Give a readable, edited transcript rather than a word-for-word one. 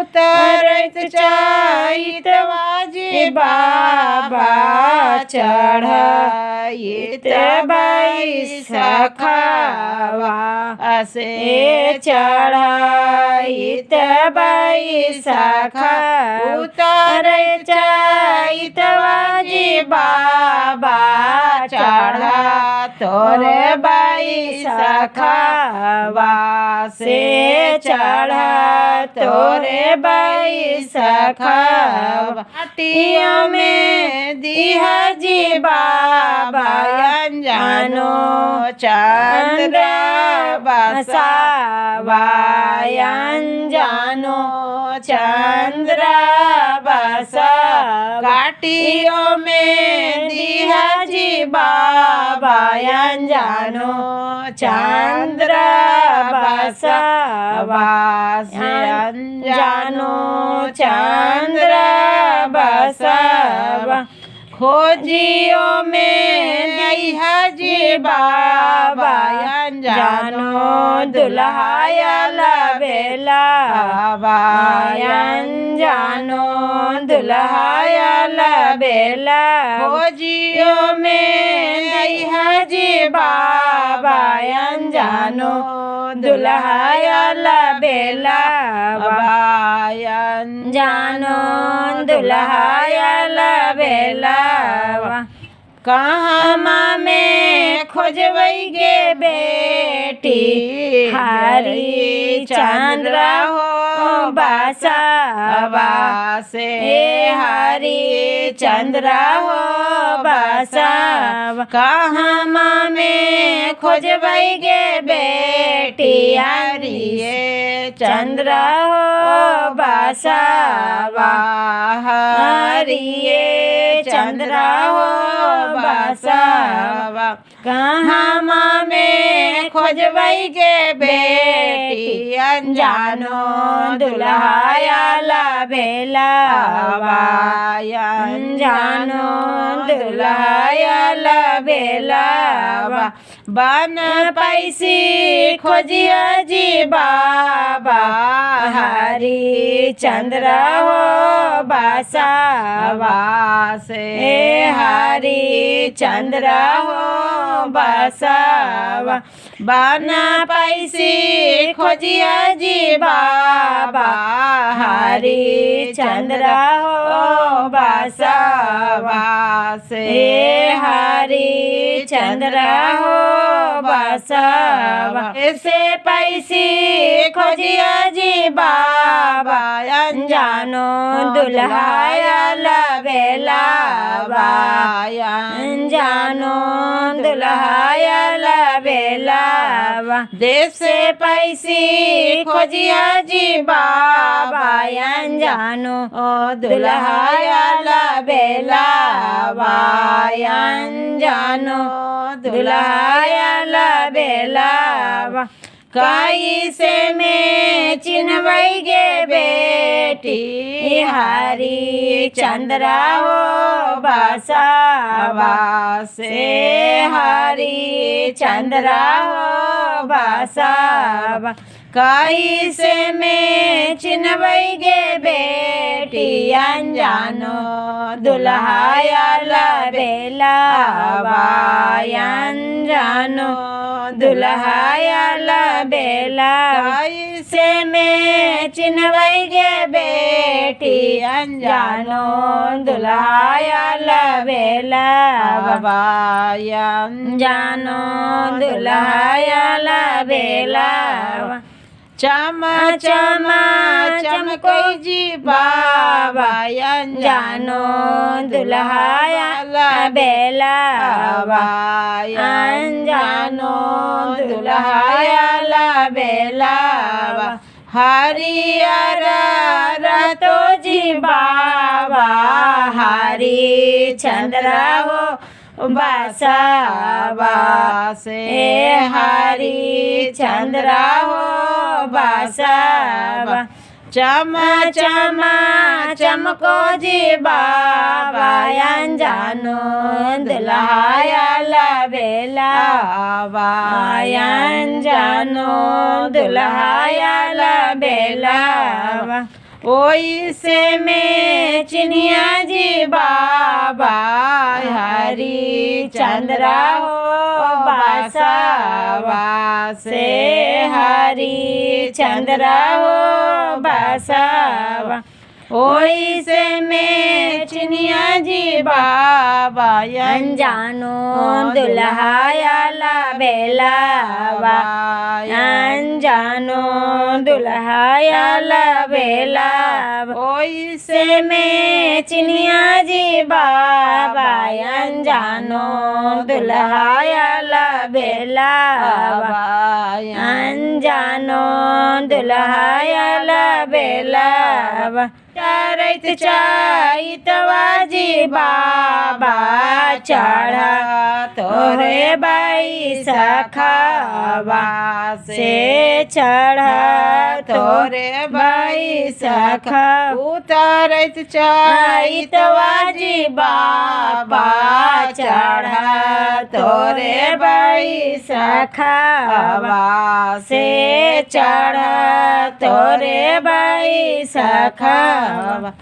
उतरत चैतवाजी बाबा चढ़ाइत बैसखवा असे चढ़ाइत बैसखा उतरत चैतवाजी बाबा चढ़ा तोरे बैसखवा से चढ़ा तोरे बैसखवा हटिया में दिहा जी बाबा अनजानो चंद्र बसावा अनजानो चंद्र बसा घाटियों में दिहा जी बाबा अनजानो चंद्र बसावा अनजानो चंद्र बसावा खोजियों में दिहा जी बाबा अनजानो दुल्हाया लबेला अनजानो दुल्हाया लबेला खोजियों में दिहा जी बाबा अनजानो दुल्हाया लबेला अनजानो दुल्हाया लबेला कहाँ में खोजबई गे बेटी हरी चंद्र हो बसावा से हरी चंद्र हो बसावा कहाँ में खोजबई गे बेटी हरी चंद्र हो बसावा हरी चंद्र हो बसावा कहाँ में खोजबई गे बेटी अनजानो दुल्हाया लबेला अनजानो दुल्हाया लबेला बन पैसी खोजिया जी बाबा हरी चंद्र हो बसावा से हरी चंद्र हो बसावा बन पैसी खोजिया जी बाबा हरी चंद्र हो बसावा से हरी चंद्र हो बसावा ऐसे पैसी खोजिया जी बाबा अनजानो दुल्हाया लबेला अनजानो दुल्हाया लबेला देश से पैसी खोजिया जी बाबा अनजानो दुल्हाया लबेला अनजानो दुल्हाया लबेला कैसे में चिन्हबई गे बेटी हरी चंद्र हो बसावा से हरी चंद्र हो बसावा कैसे में चिन्हबई गे बेटी अनजानो दुल्हाया लबेला अनजानो दुल्हाया लबेला कैसे में चिन्हबई गे बेटी अनजानो दुल्हाया लबेला अनजानो दुल्हाया लबेला चमा चमा चमकोई जी बाबा अनजानो दुल्हाया लबेला अनजानो दुल्हाया लबेला हरियर रतो जी बाबा हरी चंद्र हो बसावा से हरी चंद्र हो बसावा चमा चमा चमको जी बाबा अनजानो दुल्हाया लबेला अनजानो दुल्हाया लबेला ओई से में चिनिया जी बाबा हरी चंद्रा हो बसावा से हरी चंद्रा हो बसावा ओई से में चिनिया जी बाबा अनजानो दुल्हायाला बेलावा अनजानो दुल्हायाला बेलावा ओई से में चिनिया जी बाबा अनजानो दुल्हायाला बेलावा अनजानो दुल्हायाला बेलावा चरत चैतवा जी बाबा चढ़ा तोरे बाई सखावा से चढ़ा तोरे बाई सखा उतरत चैतवा जी बाबा चढ़ा तोरे बाई सखावा से चढ़ा तोरे बाई सखावा